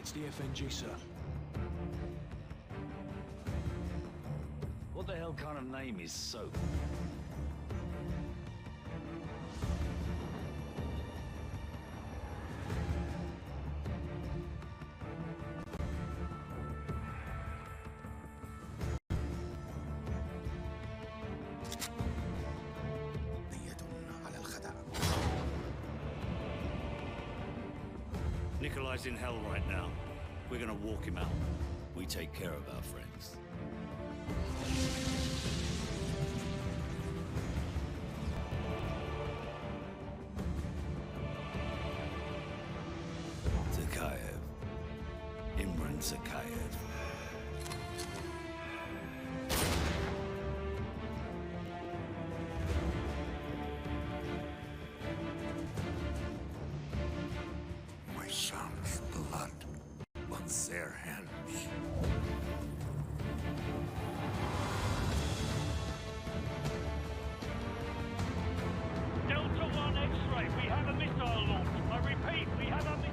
It's the FNG, sir. What the hell kind of name is Soap? Nikolai's in hell right now. We're gonna walk him out. We take care of our friends. Zakhaev. Imran Zakhaev. My son's blood on their hands. Delta 1 X-ray, we have a missile launch. I repeat, we have a missile.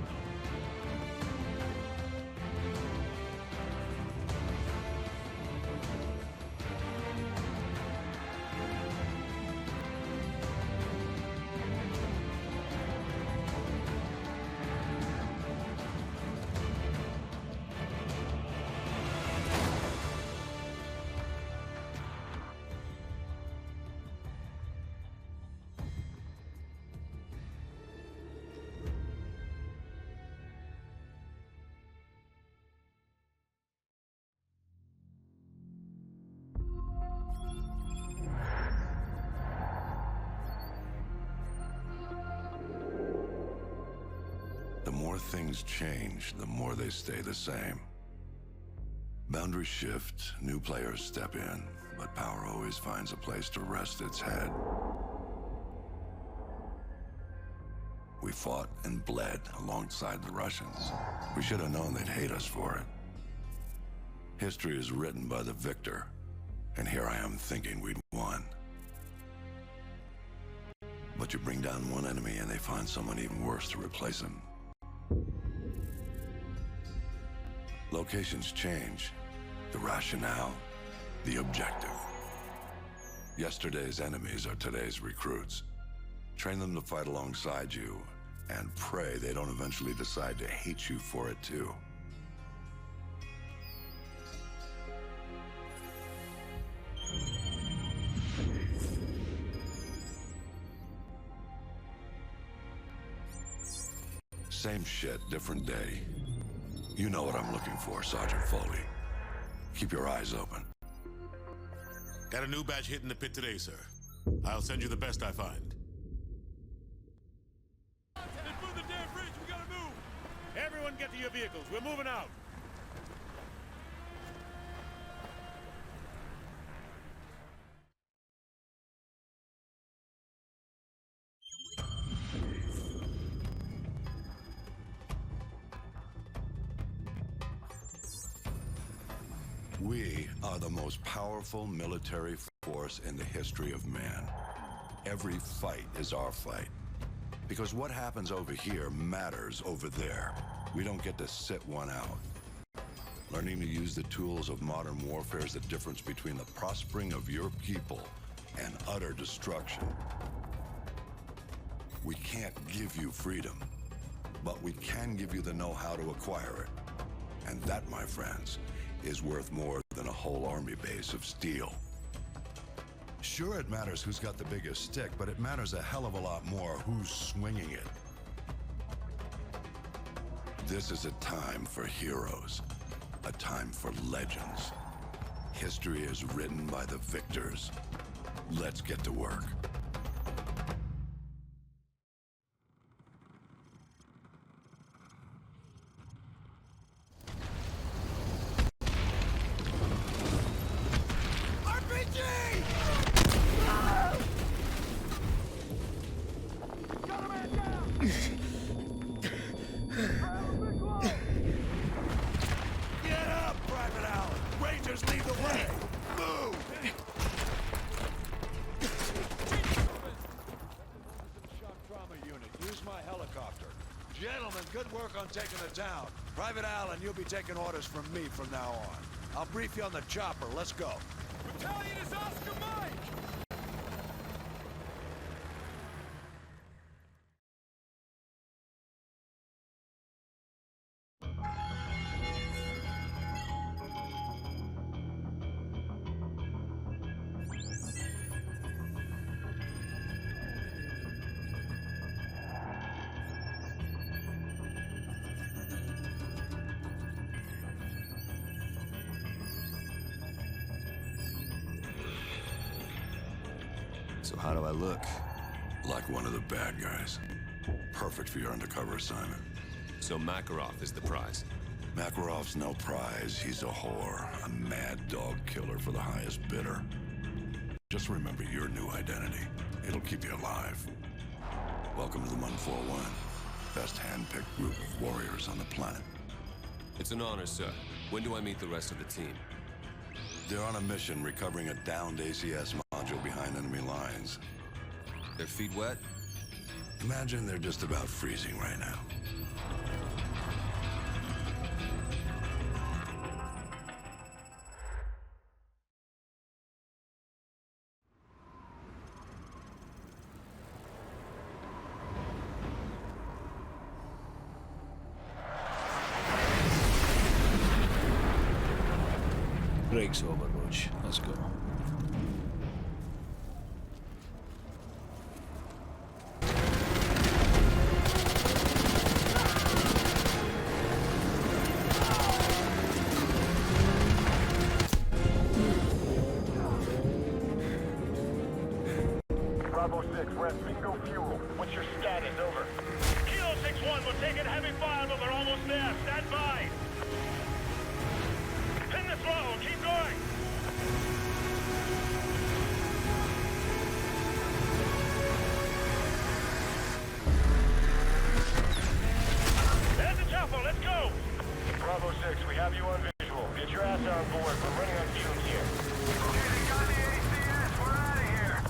The more things change, the more they stay the same. Boundaries shift, new players step in, but power always finds a place to rest its head. We fought and bled alongside the Russians. We should have known they'd hate us for it. History is written by the victor, and here I am thinking we'd won. But you bring down one enemy and they find someone even worse to replace him. Locations change. The rationale, the objective. Yesterday's enemies are today's recruits. Train them to fight alongside you, and pray they don't eventually decide to hate you for it too. Same shit, different day. You know what I'm looking for, Sergeant Foley. Keep your eyes open. Got a new batch hitting the pit today, sir. I'll send you the best I find. They blew the damn bridge, we gotta move! Everyone get to your vehicles, we're moving out! We are the most powerful military force in the history of man. Every fight is our fight. Because what happens over here matters over there. We don't get to sit one out. Learning to use the tools of modern warfare is the difference between the prospering of your people and utter destruction. We can't give you freedom, but we can give you the know-how to acquire it. And that, my friends, is worth more than a whole army base of steel. Sure, it matters who's got the biggest stick, but it matters a hell of a lot more who's swinging it. This is a time for heroes, a time for legends. History is written by the victors. Let's get to work. Get up, Private Allen! Rangers, lead the way! Move! Shock trauma unit. Use my helicopter. Gentlemen, good work on taking the town. Private Allen, you'll be taking orders from me from now on. I'll brief you on the chopper. Let's go. Battalion is Oscar Mike! So how do I look? Like one of the bad guys. Perfect for your undercover assignment. So Makarov is the prize. Makarov's no prize. He's a whore. A mad dog killer for the highest bidder. Just remember your new identity. It'll keep you alive. Welcome to the 141. Best hand-picked group of warriors on the planet. It's an honor, sir. When do I meet the rest of the team? They're on a mission recovering a downed ACS module behind enemy lines. Their feet wet? Imagine they're just about freezing right now. Break's over, Roach. Let's go. Bravo 6, we're at bingo fuel. What's your status? Over. Kilo 6-1, we're taking heavy fire, but we're almost there. Stand by! Pin the throttle, keep going! There's the chopper, let's go! Bravo 6, we have you on visual. Get your ass on board. We're running on fumes here. Okay, they got the ACS. We're out of here.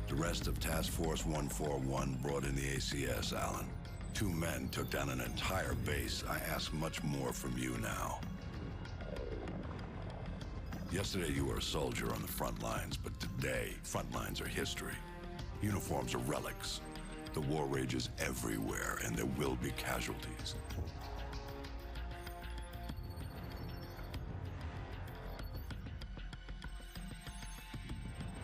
The rest of Task Force 141 brought in the ACS, Allen. 2 men took down an entire base. I ask much more from you now. Yesterday you were a soldier on the front lines, but today, front lines are history. Uniforms are relics. The war rages everywhere, and there will be casualties.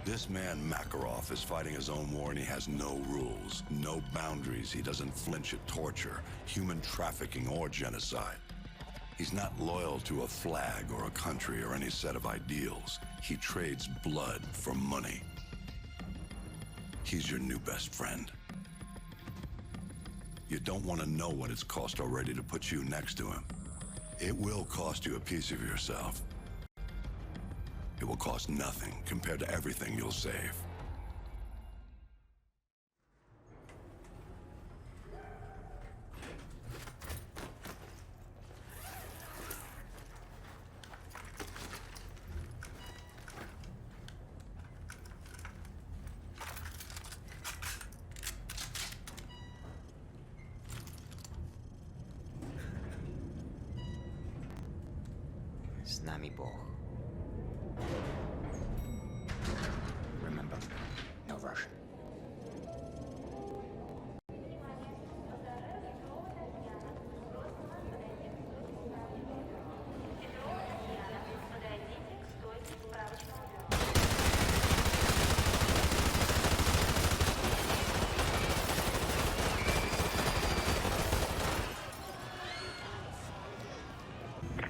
This man, Makarov, is fighting his own war and he has no rules, no boundaries. He doesn't flinch at torture, human trafficking, or genocide. He's not loyal to a flag or a country or any set of ideals. He trades blood for money. He's your new best friend. You don't want to know what it's cost already to put you next to him. It will cost you a piece of yourself. It will cost nothing compared to everything you'll save. Z nami Bóg. Remember, no Russian.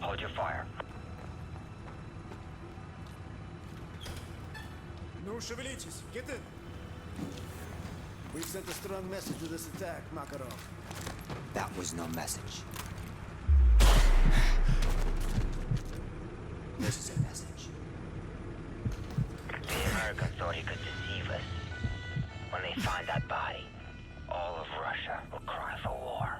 Hold your fire. Ну, шевелитесь, get in. We've sent a strong message with this attack, Makarov. That was no message. This is a message. The Americans thought he could deceive us. When they find that body, all of Russia will cry for war.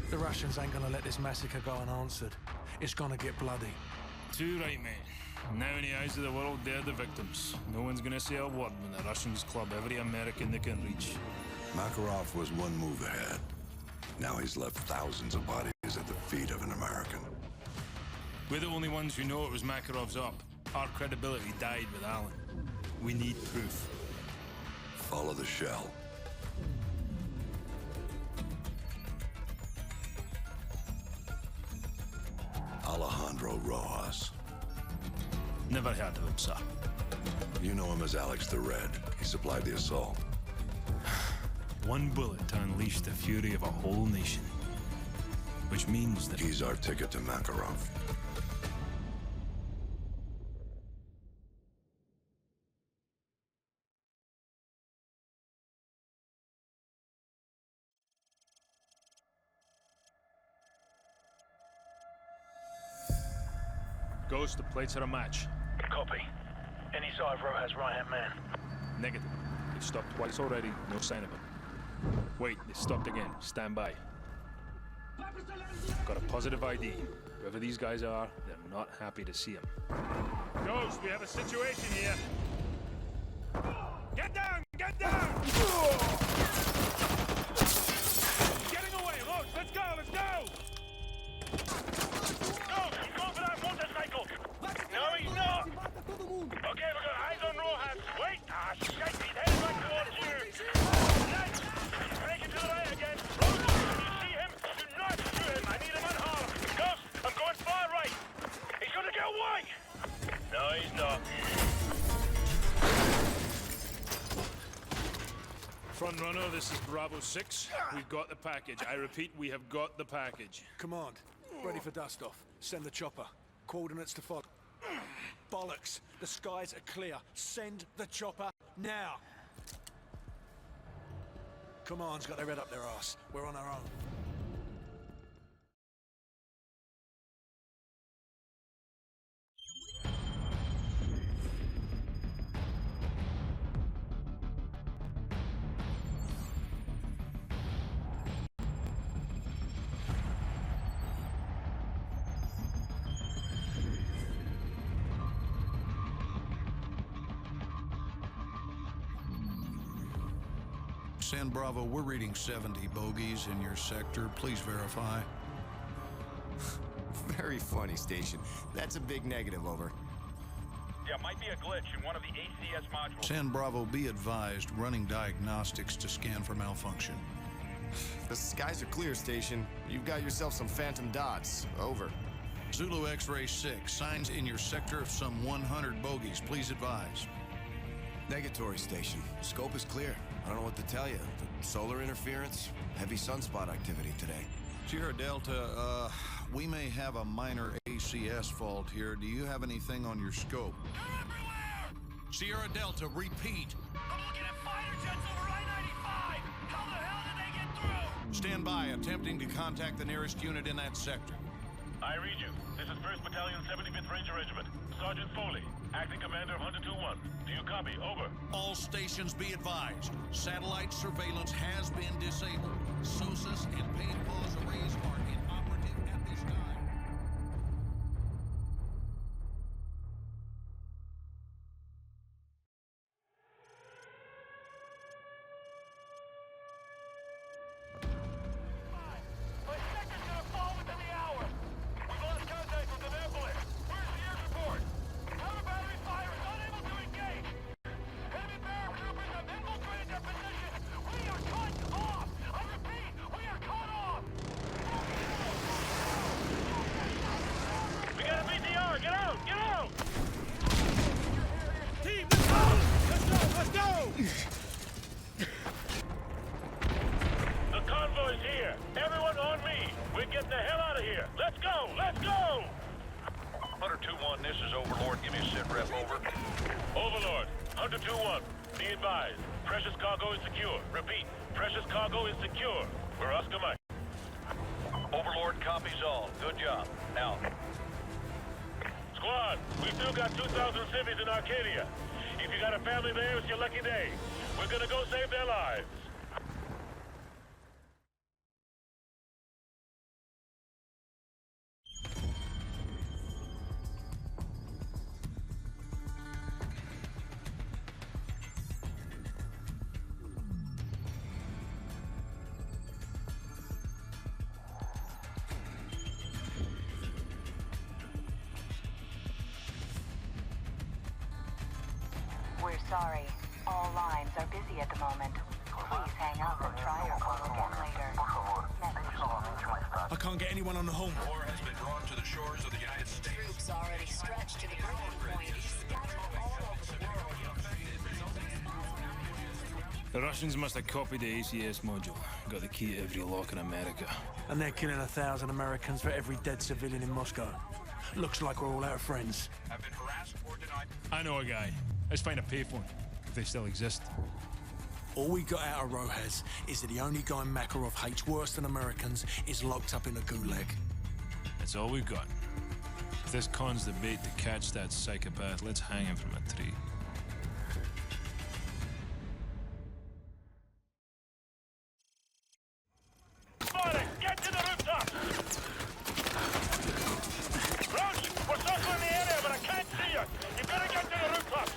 The Russians ain't gonna let this massacre go unanswered. It's gonna get bloody. Too right, mate. Now in the eyes of the world, they're the victims. No one's gonna say a word when the Russians club every American they can reach. Makarov was one move ahead. Now he's left thousands of bodies at the feet of an American. We're the only ones who know it was Makarov's op. Our credibility died with Allen. We need proof. Follow the shell. Alejandro Rojas. Never heard of him, sir. You know him as Alex the Red. He supplied the assault. One bullet to unleash the fury of a whole nation. Which means that... He's our ticket to Makarov. Ghost, the plates are a match. Copy. Any sign of Rojas' right-hand man? Negative. They've stopped twice already, no sign of him. Wait, they stopped again. Stand by. Got a positive ID. Whoever these guys are, they're not happy to see him. Ghost, we have a situation here. Get down! Get down! Getting away, Roach! Let's go! Let's go! Ghost, he's going for that motorcycle! No, he's not! Okay, we got eyes on Rojas. Wait! Ah, shit! He's heading back towards you! Lads, he's breaking to the right again. Roach, you see him? Do not shoot him! I need him unharmed. Ghost, I'm going far right! He's gonna get away! No, he's not. Front runner, this is Bravo 6. We've got the package. I repeat, we have got the package. Command, ready for dust-off. Send the chopper. Coordinates to follow. Bollocks! The skies are clear. Send the chopper now! Command's got their head up their arse. We're on our own. San Bravo, we're reading 70 bogeys in your sector. Please verify. Very funny, Station. That's a big negative, over. Yeah, might be a glitch in one of the ACS modules. San Bravo, be advised, running diagnostics to scan for malfunction. The skies are clear, Station. You've got yourself some phantom dots. Over. Zulu X-Ray 6, signs in your sector of some 100 bogeys. Please advise. Negatory, Station. Scope is clear. I don't know what to tell you. The solar interference, heavy sunspot activity today. Sierra Delta, we may have a minor ACS fault here. Do you have anything on your scope? They're everywhere! Sierra Delta, repeat. I'm looking at fighter jets over I-95! How the hell did they get through? Stand by, attempting to contact the nearest unit in that sector. I read you. This is 1st Battalion 75th Ranger Regiment. Sergeant Foley, acting commander of Hunter 2-1. Do you copy? Over. All stations be advised. Satellite surveillance has been disabled. SOSUS and paid pause arrays are inoperative at this time. My sector's gonna fall within the hour. We've lost contact with the ambulance. Where's the air support? Counter battery fire is unable to engage. Enemy paratroopers have infiltrated their position. We are cut off. I repeat, we are cut off. We gotta beat the hour. Get out! Get out! Team, let's go! Let's go! Let's go! The convoy's here. Everyone on me. We're getting the hell out of here. Let's go! Let's go! Hunter 2-1, this is Overlord. Give me a sit rep, over. Overlord, Hunter 2-1, be advised. Precious cargo is secure. Repeat, precious cargo is secure. We're Oscar Mike. Overlord copies all. Good job. Out. Squad, we still got 2,000 civvies in Arcadia. If you got a family there, it's your lucky day. We're gonna go save their lives. We're sorry. All lines are busy at the moment. Please hang up and try your call again later. I can't get anyone on the home. War has been drawn to the shores of the United States. Troops already stretched to the breaking point. Scattered all over the world. The Russians must have copied the ACS module. Got the key to every lock in America. And they're killing 1,000 Americans for every dead civilian in Moscow. Looks like we're all out of friends. Have been harassed or denied. I know a guy. Let's find a payphone, if they still exist. All we got out of Rojas is that the only guy Makarov hates worse than Americans is locked up in a gulag. That's all we've got. If this con's the bait to catch that psychopath, let's hang him from a tree. Spotted! Get to the rooftop! Roach, we're circling the area, but I can't see you. You've got to get to the rooftop.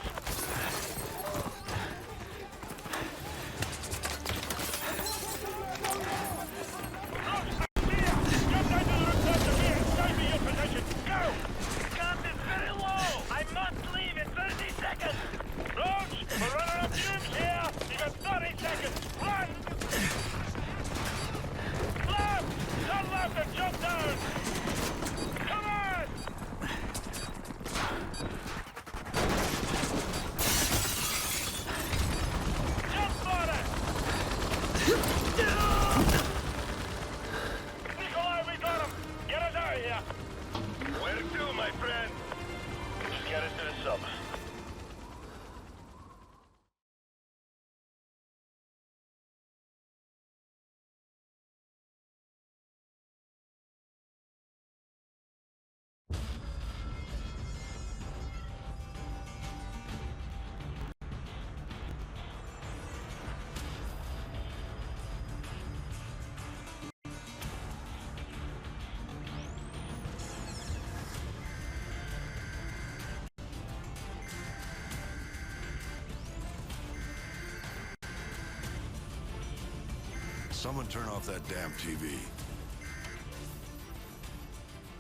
Someone turn off that damn TV.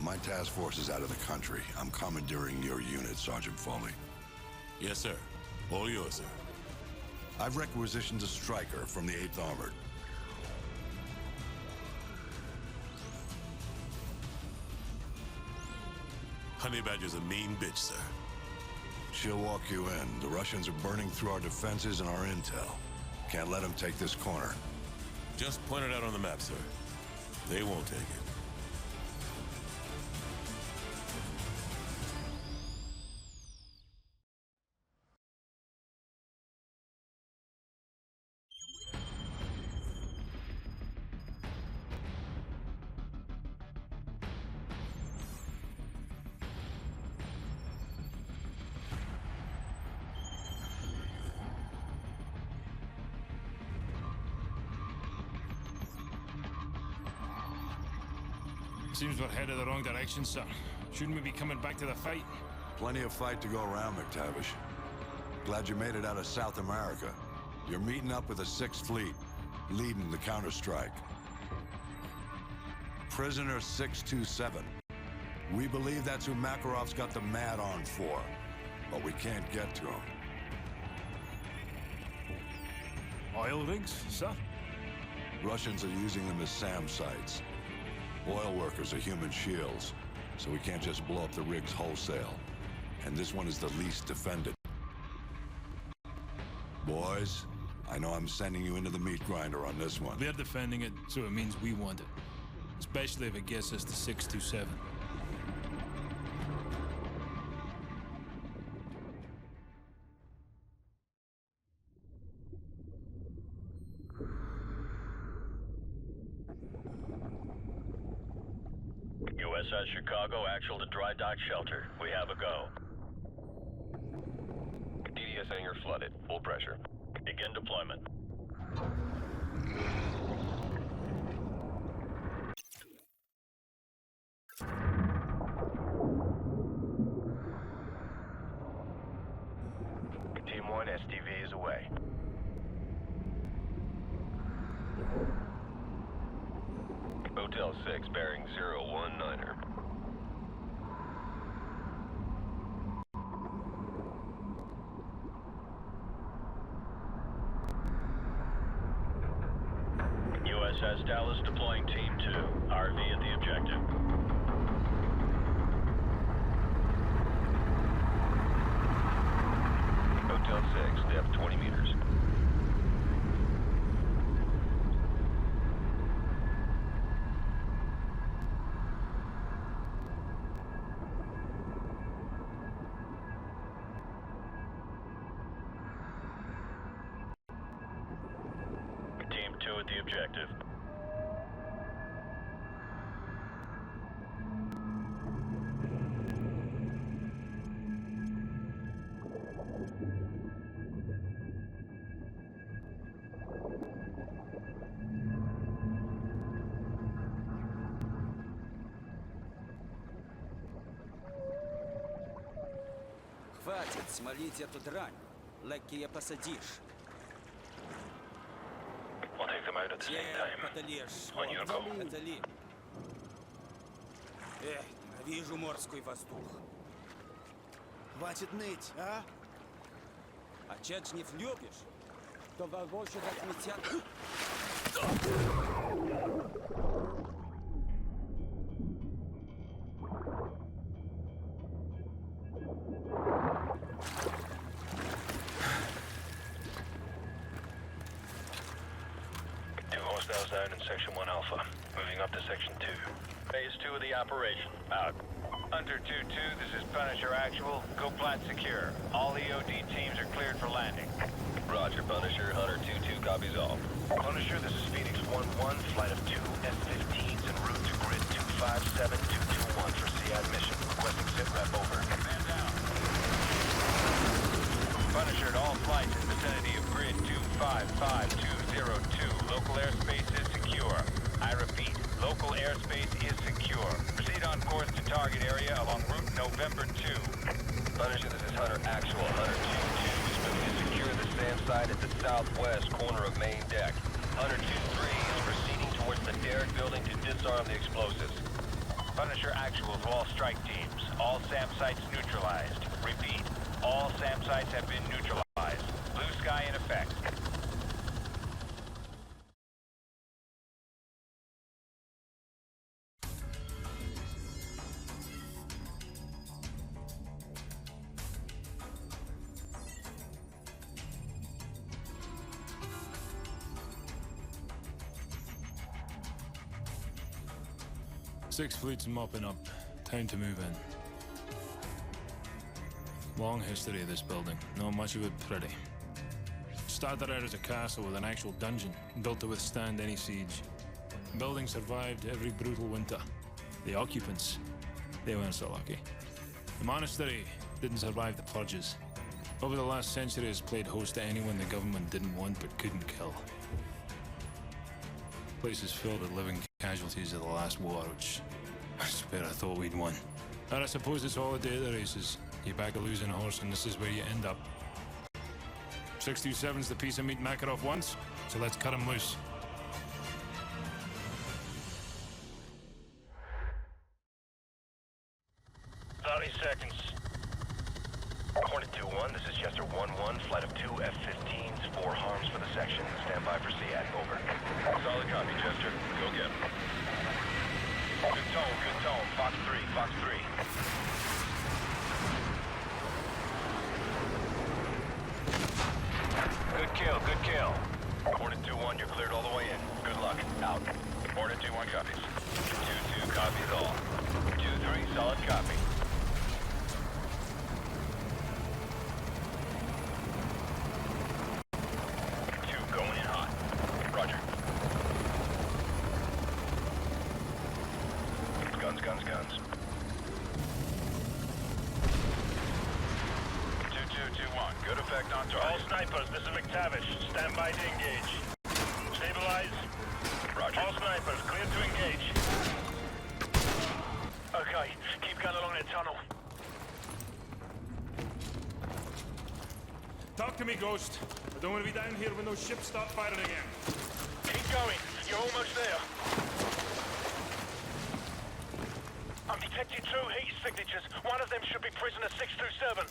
My task force is out of the country. I'm commandeering your unit, Sergeant Foley. Yes, sir. All yours, sir. I've requisitioned a striker from the 8th Armored. Honey Badger's a mean bitch, sir. She'll walk you in. The Russians are burning through our defenses and our intel. Can't let them take this corner. Just point it out on the map, sir. They won't take it. Seems we're headed the wrong direction, sir. Shouldn't we be coming back to the fight? Plenty of fight to go around, McTavish. Glad you made it out of South America. You're meeting up with the 6th Fleet, leading the counterstrike. Prisoner 627. We believe that's who Makarov's got the mad on for, but we can't get to him. Oil rigs, sir? Russians are using them as SAM sites. Oil workers are human shields, so we can't just blow up the rigs wholesale. And this one is the least defended. Boys, I know I'm sending you into the meat grinder on this one. They're defending it, so it means we want it. Especially if it gets us to 627. USS Chicago, actual to dry dock shelter. We have a go. DDS hangar flooded. Full pressure. Begin deployment. Team 1, STV is away. Hotel 6, bearing 019er. Units deploying Team 2. RV at the objective. Hotel 6, depth 20 meters. Team 2 at the objective. Хватит смолить эту дрань. Легкие посадишь. We'll take them out at the same time. Подолешь. On your go. Это ли? Эх, ненавижу морской воздух. Хватит ныть, а? А чечнев любишь? То вагоше отметят. Down in Section 1 Alpha. Moving up to Section 2. Phase 2 of the operation. Out. Hunter 2-2, this is Punisher Actual. Go plat secure. All EOD teams are cleared for landing. Roger, Punisher. Hunter 2-2 copies all. Punisher, this is Phoenix 1-1. Flight of 2 F-15s en route to grid 257221 for SEAD mission. Requesting sit rep over. Man down. Punisher at all flights in vicinity of grid 255202. Local airspace is secure. I repeat, local airspace is secure. Proceed on course to target area along route November 2. Punisher, this is Hunter Actual. Hunter 2-2 is moving to secure the SAM site at the southwest corner of main deck. Hunter 2-3 is proceeding towards the Derrick building to disarm the explosives. Punisher Actual to all strike teams. All SAM sites neutralized. Repeat, all SAM sites have been neutralized. Blue sky in effect. Six fleets mopping up. Time to move in. Long history of this building. Not much of it pretty. Started out as a castle with an actual dungeon, built to withstand any siege. The building survived every brutal winter. The occupants, they weren't so lucky. The monastery didn't survive the purges. Over the last century, it's played host to anyone the government didn't want but couldn't kill. The place is filled with living casualties of the last war, which I swear I thought we'd won. And I suppose it's all a day of the races. You back a losing horse and this is where you end up. 627's the piece of meat Makarov wants, so let's cut him loose. Hornet 2-1, this is Chester 1-1, flight of 2 F-15s, 4 harms for the section. Stand by for SEAD, over. Solid copy, Chester. Go get him. Good tone, Fox 3, Fox 3. Good kill. Hornet 2-1, you're cleared all the way in. Good luck. Out. Hornet 2-1 copies. 2-2 copies all. 2-3, solid copy. Guns. 2-2-2-1, good effect on target. All snipers, this is McTavish. Stand by to engage. Stabilize. Roger. All snipers, clear to engage. Okay, keep going along that tunnel. Talk to me, Ghost. I don't want to be down here when those ships start firing again. Keep going. You're almost there. I'm detecting 2 heat signatures. One of them should be prisoner 627.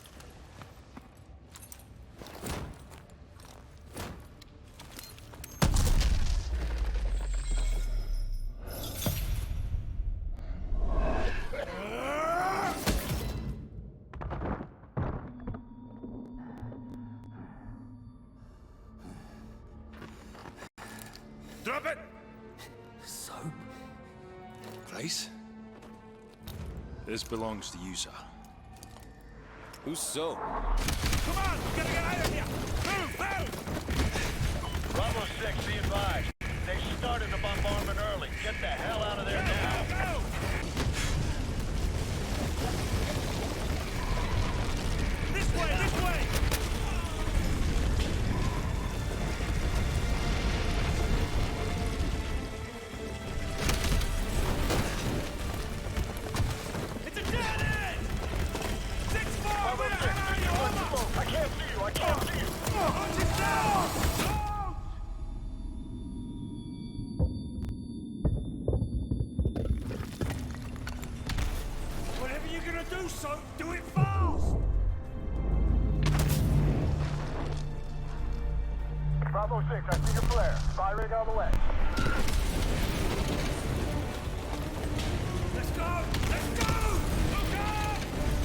Nice. This belongs to you, sir. Who's so? Come on! We gotta get out of here! Move! Move! Bravo 6, be advised. They started the bombardment early. Get the hell out of there now! Go! This way! This way! It's a dead end! 6-4! Where the hell are you? Over! I can't see you! I can't see you! Punch it down! Whatever you're gonna do, son, do it fast! Bravo 6, I see your flare. Firing on the way. Let's go! Let's go! Look up!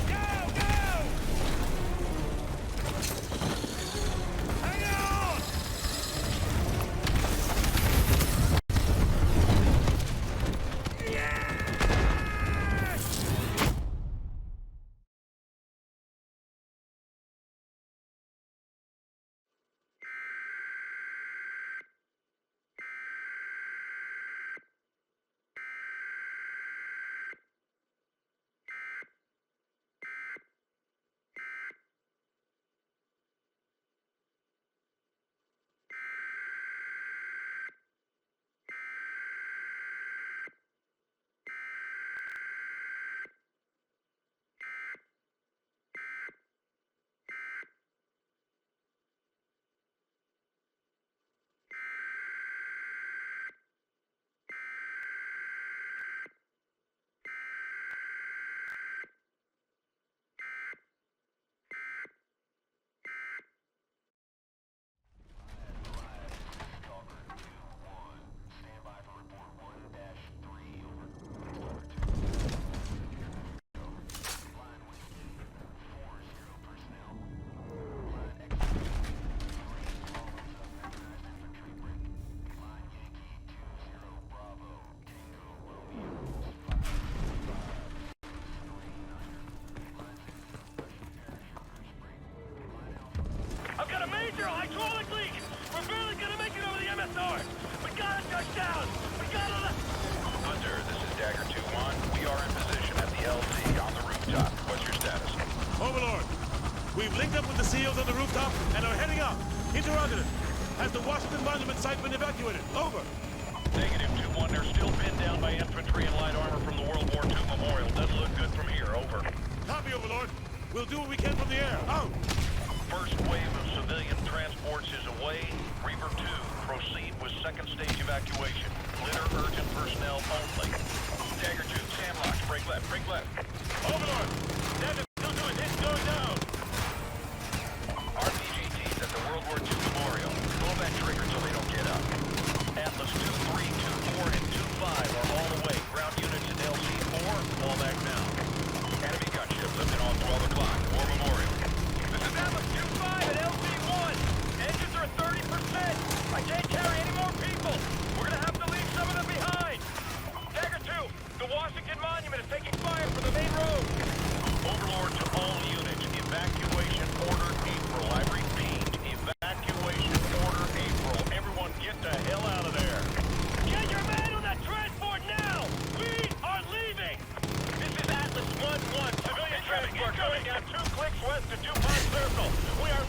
Go! Go! Hang on! Yes! I've got a major hydraulic leak! We're barely gonna make it over the MSR! We gotta touch down! We gotta Hunter, this is Dagger 2-1. We are in position at the LZ on the rooftop. What's your status? Overlord, we've linked up with the SEALs on the rooftop and are heading up. Interrogative. Has the Washington Monument site been evacuated? Over. Negative 2-1. They're still pinned down by infantry and light armor from the World War II memorial. Doesn't look good from here. Over. Copy, Overlord. We'll do what we can from the air. Out. First wave of civilian transports is away. Reaver 2, proceed with second stage evacuation. Glitter urgent personnel only. Dagger 2, sandlocks, break left, break left. Overlord! Dagger 2 doing hit, going down! RPGTs at the World War II memorial. Pull that trigger so they don't get up. Atlas 2, 3, 2, 4, and 2, 5 are all away. Ground units in LC4, fall back now. Enemy gunship lifting off 12 o'clock. War memorial. This is Atlas 2-5 at LC1! Engines are at 30%! I can't carry any more people! We're gonna have to leave some of them behind! Dagger 2, the Washington Monument is taking fire from the main road! Overlord to all units. Evacuation order April. I repeat, evacuation order April. Everyone get the hell out of there. Get your man on that transport now! We are leaving! This is Atlas 1-1. Civilian transport going down 2 clicks west to 2-5 Circle. We are...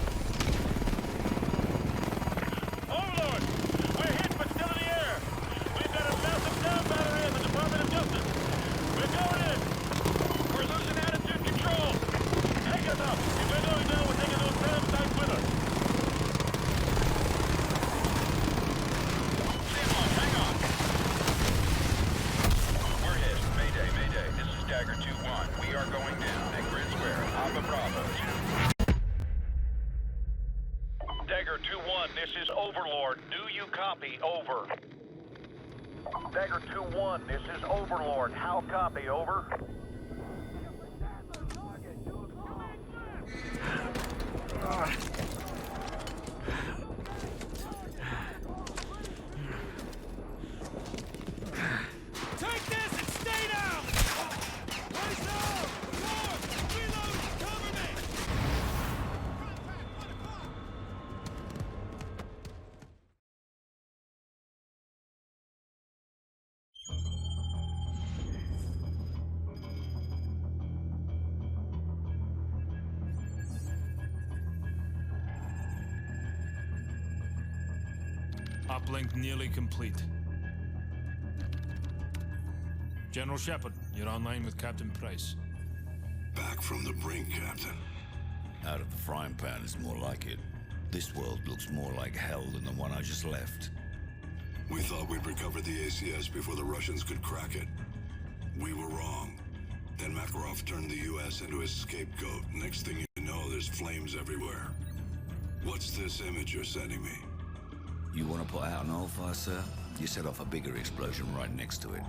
Overlord! We're hit but still in the air. We've got a massive down battery in the Department of Justice. We're going in. We're losing attitude control. Hang us up. If we're going down, we're taking those damn sites with us. Sandlocks, hang on. We're hit. Mayday, mayday. This is Dagger 2-1. We are going down at Grid Square. Alpha Bravo 2. Dagger 2-1, this is Overlord. Do you copy? Over. Dagger 2-1, this is Overlord. How copy? Over. Take this and stay Uplink nearly complete. General Shepard, you're online with Captain Price. Back from the brink, Captain. Out of the frying pan is more like it. This world looks more like hell than the one I just left. We thought we'd recovered the ACS before the Russians could crack it. We were wrong. Then Makarov turned the US into his scapegoat. Next thing you know, there's flames everywhere. What's this image you're sending me? You want to put out an oil fire, sir? You set off a bigger explosion right next to it.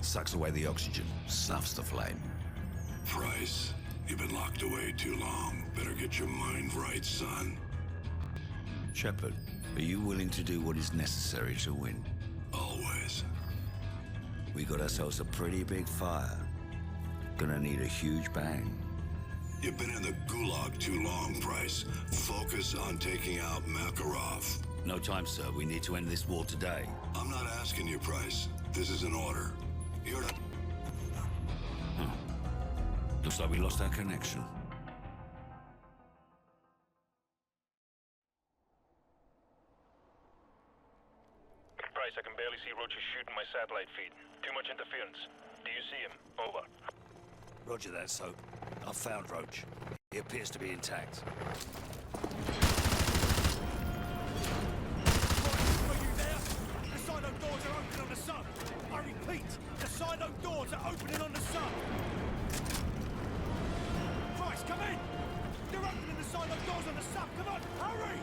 Sucks away the oxygen, snuffs the flame. Price, you've been locked away too long. Better get your mind right, son. Shepard, are you willing to do what is necessary to win? Always. We got ourselves a pretty big fire. Gonna need a huge bang. You've been in the Gulag too long, Price. Focus on taking out Makarov. No time, sir. We need to end this war today. I'm not asking you, Price. This is an order. You're not... Looks like we lost our connection. Price, I can barely see Roach's shooting my satellite feed. Too much interference. Do you see him? Over. Roger that, Soap. I've found Roach. He appears to be intact. Are you there? The silo doors are open on the sun. I repeat, the silo doors are opening on the sun. Price, come in! They're opening the silo doors on the sun. Come on, hurry!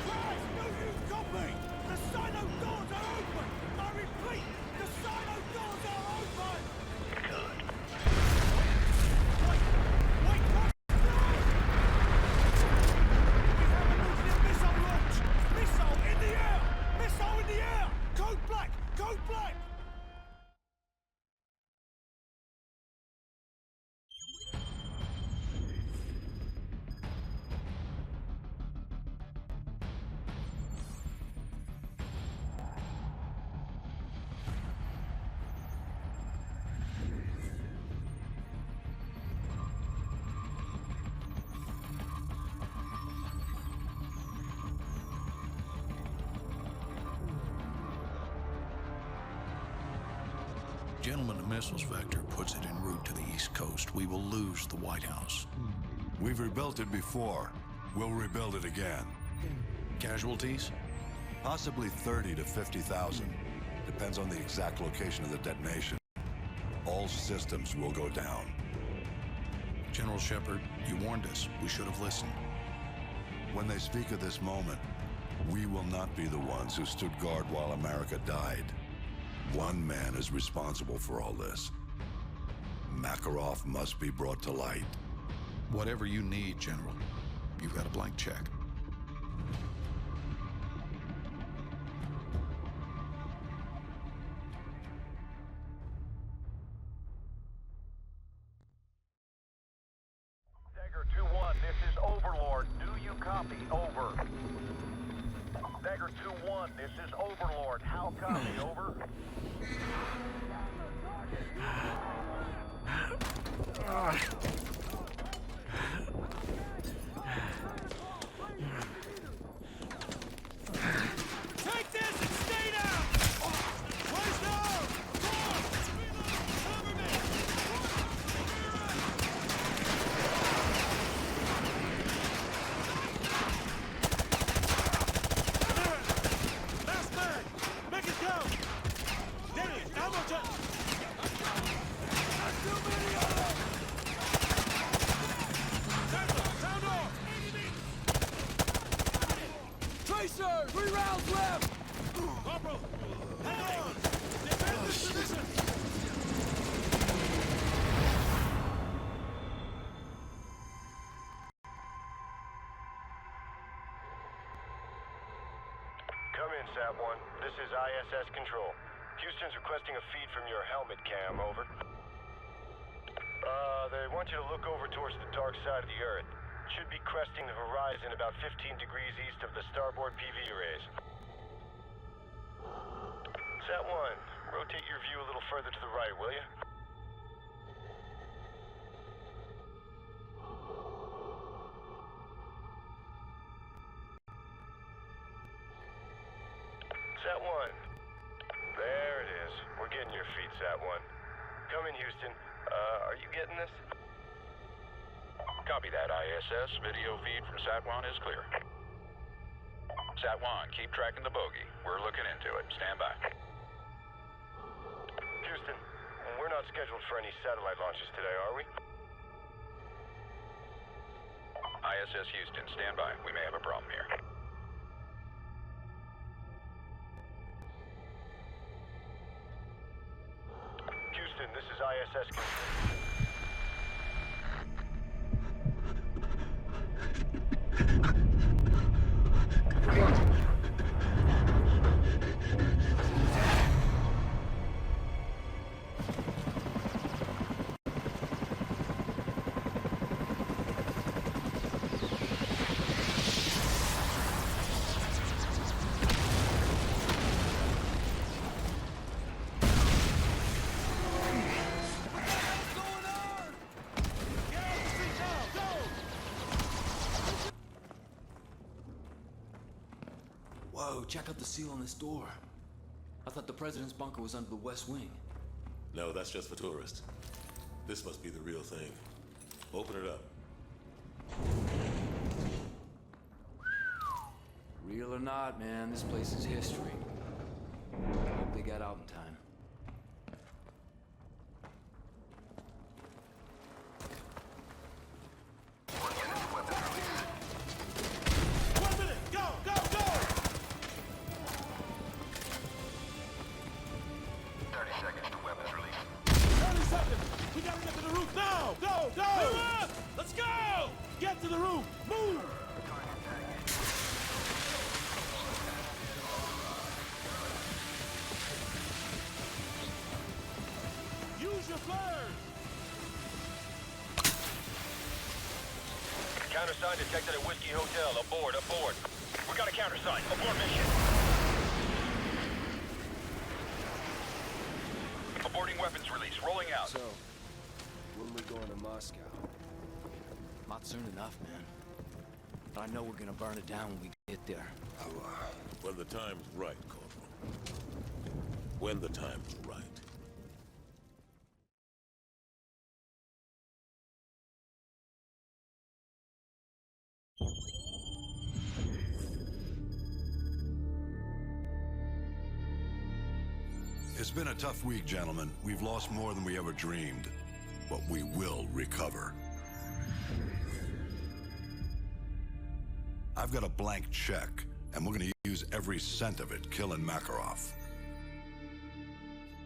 Price, do you copy? The silo doors are open! I repeat, the silo doors are open! Good. Wait, Price, no! We have a nuclear missile launch! Missile in the air! Missile in the air! Code black! Code black! Gentlemen, the missiles vector puts it en route to the East Coast. We will lose the White House. We've rebuilt it before. We'll rebuild it again. Casualties? Possibly 30 to 50,000. Depends on the exact location of the detonation. All systems will go down. General Shepard, you warned us. We should have listened. When they speak of this moment, we will not be the ones who stood guard while America died. One man is responsible for all this. Makarov must be brought to light. Whatever you need, General. You've got a blank check. Dagger 2-1, this is Overlord. Do you copy? Over. Dagger 2-1, this is Overlord. How copy? Over. Take this and stay down! Place down! Cover me! Last mag! Make it count! Danny, ammo jet! There's too many of them! Sound off! Tracer! 3 rounds left! Corporal! Hang on! Defend this position! Come in, Sat-1. This is ISS Control. Houston's requesting a feed from your helmet cam, over. They want you to look over towards the dark side of the Earth. Should be cresting the horizon about 15 degrees east of the starboard PV rays. Sat-1, rotate your view a little further to the right, will you? feed, Sat-1. Come in, Houston. Are you getting this? Copy that, ISS. Video feed from Sat-1 is clear. Sat-1, keep tracking the bogey. We're looking into it. Stand by. Houston, we're not scheduled for any satellite launches today, are we? ISS Houston, stand by. We may have a problem here. Houston, this is ISS. Whoa, check out the seal on this door. I thought the president's bunker was under the west wing. No, that's just for tourists. This must be the real thing. Open it up. Real or not, man, this place is history. Hope they got out in time. Countersign detected at Whiskey Hotel. Aboard, aboard. We got a countersign. Abort mission. Aborting weapons release. Rolling out. So, when we going to Moscow? Not soon enough, man. But I know we're gonna burn it down when we get there. When the time's right, Corporal. When the time's right. It's been a tough week, gentlemen. We've lost more than we ever dreamed, but we will recover. I've got a blank check, and we're going to use every cent of it killing Makarov.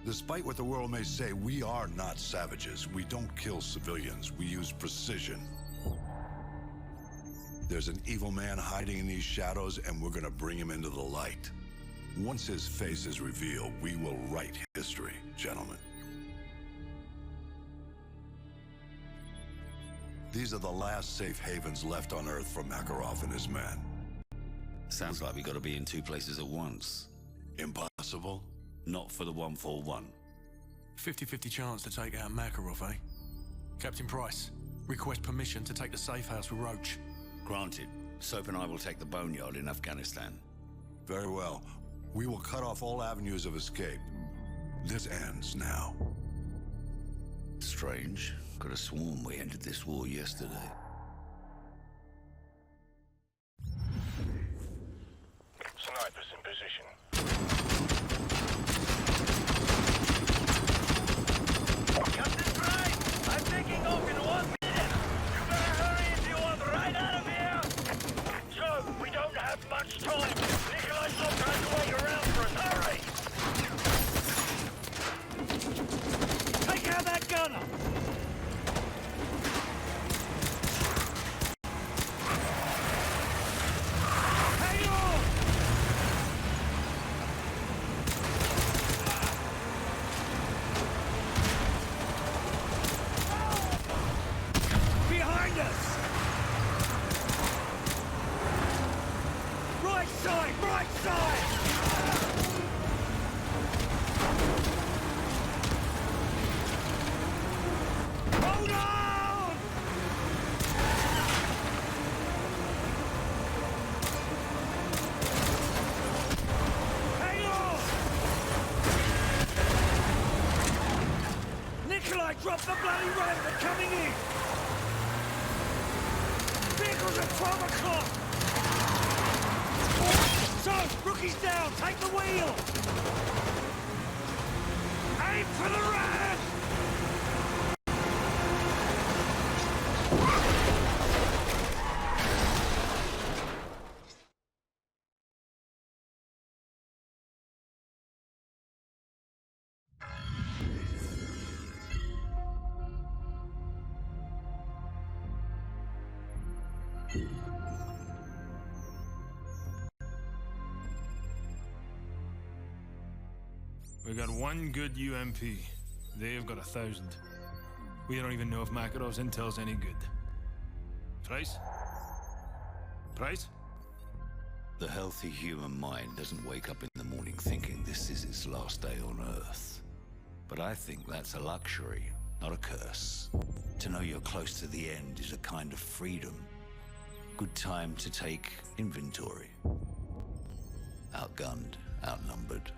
Despite what the world may say, we are not savages. We don't kill civilians. We use precision. There's an evil man hiding in these shadows, and we're going to bring him into the light. Once his face is revealed, we will write history, gentlemen. These are the last safe havens left on Earth for Makarov and his men. Sounds like we gotta be in two places at once. Impossible? Not for the 141. 50-50 chance to take out Makarov, eh? Captain Price, request permission to take the safe house with Roach. Granted. Soap and I will take the boneyard in Afghanistan. Very well. We will cut off all avenues of escape. This ends now. Strange. Could have sworn we ended this war yesterday. Snipers in position. Captain Price, I'm taking off in 1 minute. You better hurry if you want right out of here. So, we don't have much time. Nikolai's not trying to wait around for us. Hurry! Take out that gunner! Drop the bloody ramp, they're coming in! Vehicles at 12 o'clock! So, rookie's down, take the wheel! Aim for the ramp! We got one good UMP. They've got 1,000. We don't even know if Makarov's intel's any good. Price? Price? The healthy human mind doesn't wake up in the morning thinking this is its last day on Earth. But I think that's a luxury, not a curse. To know you're close to the end is a kind of freedom. Good time to take inventory. Outgunned, outnumbered,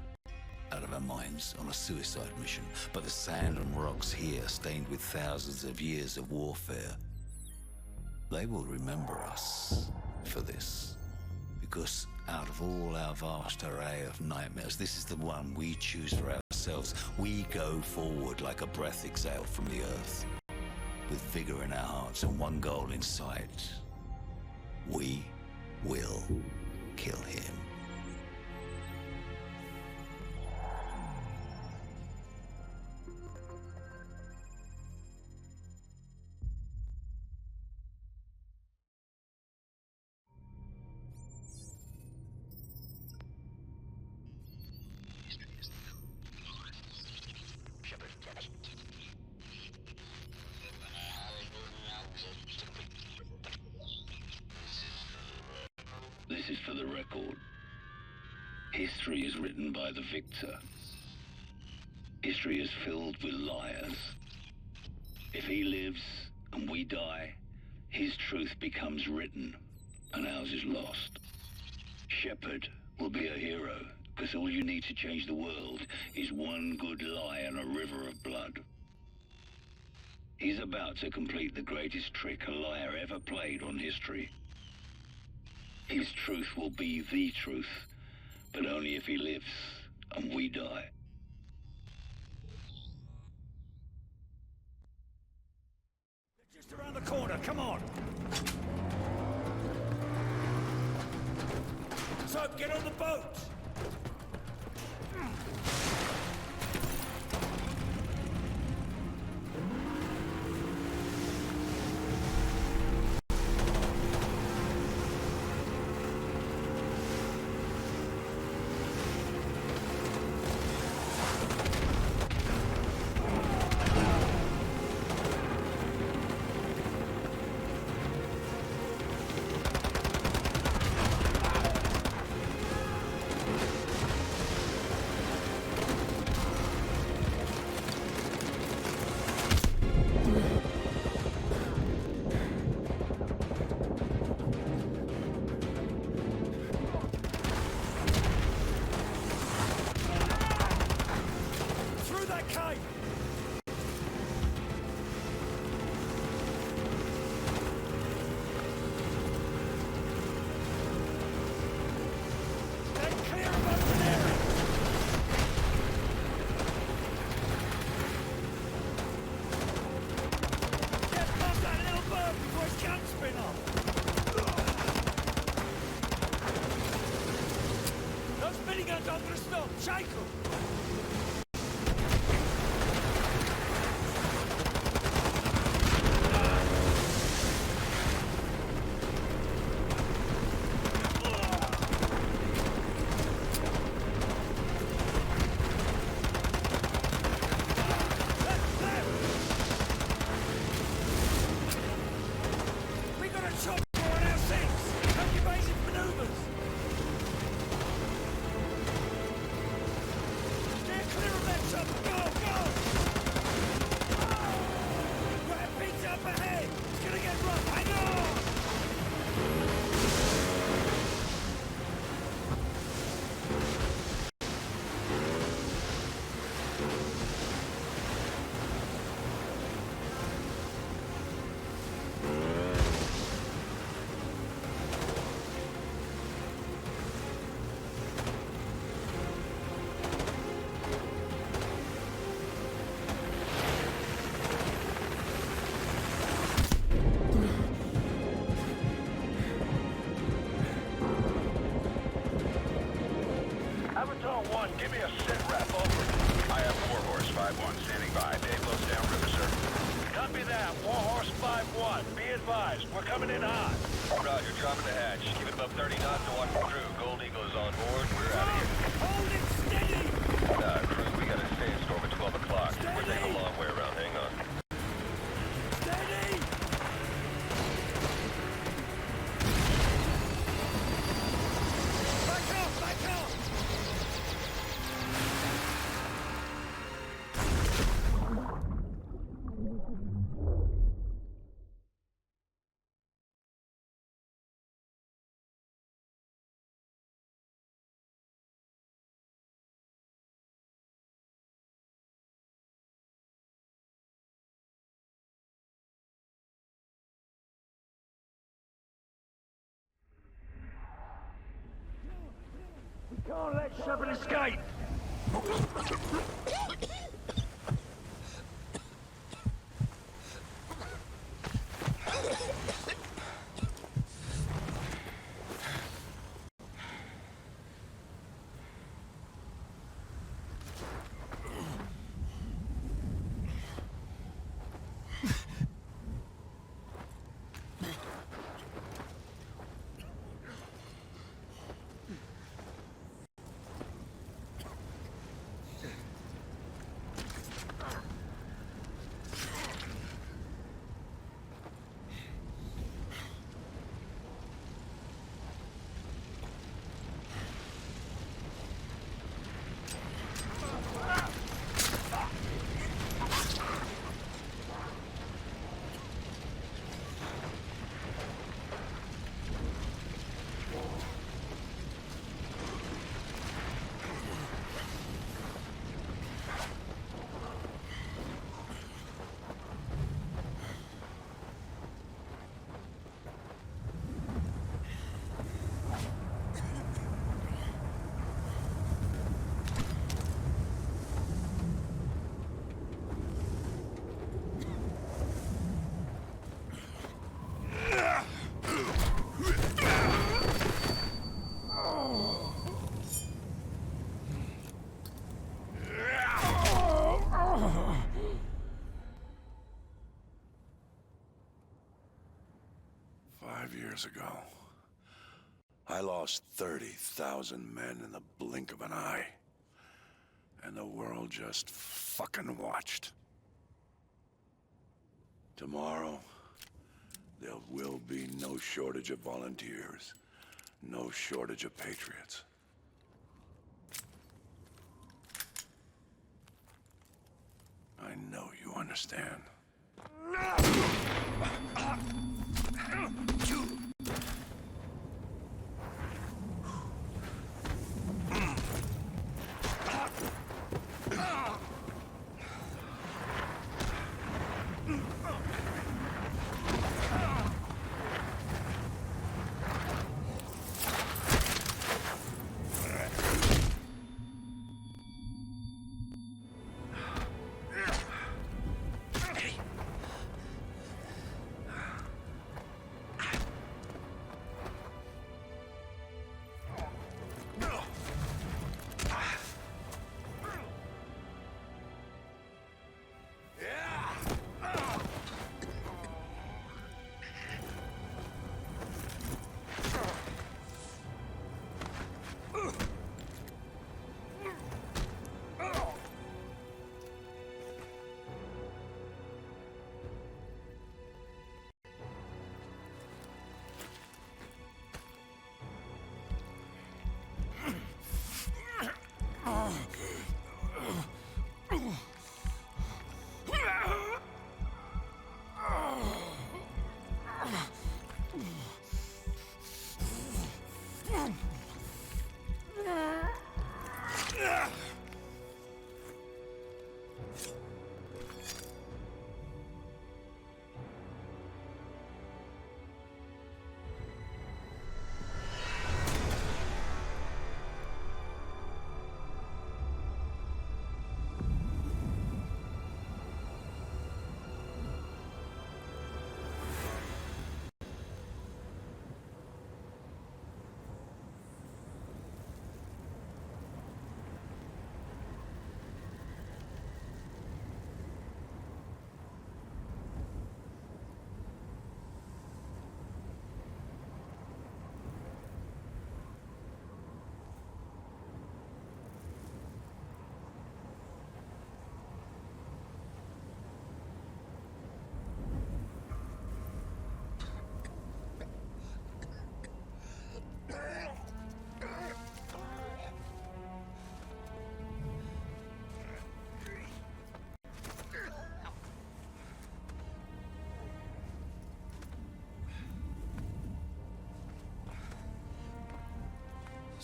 out of our minds on a suicide mission. But the sand and rocks here, stained with thousands of years of warfare, they will remember us for this. Because out of all our vast array of nightmares, this is the one we choose for ourselves. We go forward like a breath exhaled from the earth, with vigor in our hearts and one goal in sight. We will kill him. This is for the record. History is written by the victor. History is filled with liars. If he lives and we die, his truth becomes written and ours is lost. Shepard will be a hero, because all you need to change the world is one good lie and a river of blood. He's about to complete the greatest trick a liar ever played on history. His truth will be the truth, but only if he lives and we die. Just around the corner, come on! So, get on the boat! 5-1, standing by. Day close down river, sir. Copy that. Warhorse 5-1. Be advised, we're coming in hot. Roger, dropping the hatch. Keep it above 30 knots and watch the crew. Gold Eagle is on board. We're out of here. Hold it steady! Crew, we got a sandstorm at 12 o'clock. We're taking a long way around. Hang on. Steady! Back up! Back up! Can't let Shepard escape! Years ago, I lost 30,000 men in the blink of an eye. And the world just fucking watched. Tomorrow, there will be no shortage of volunteers, no shortage of patriots. I know you understand.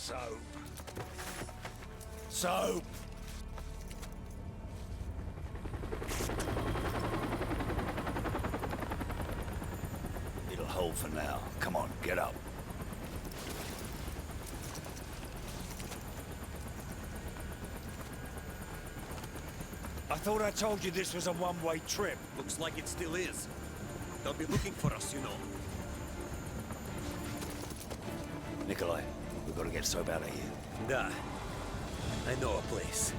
Soap. Soap! It'll hold for now. Come on, get up. I thought I told you this was a one-way trip. Looks like it still is. They'll be looking for us, you know. Nikolai, we've got to get Soap out of here. Da. I know a place.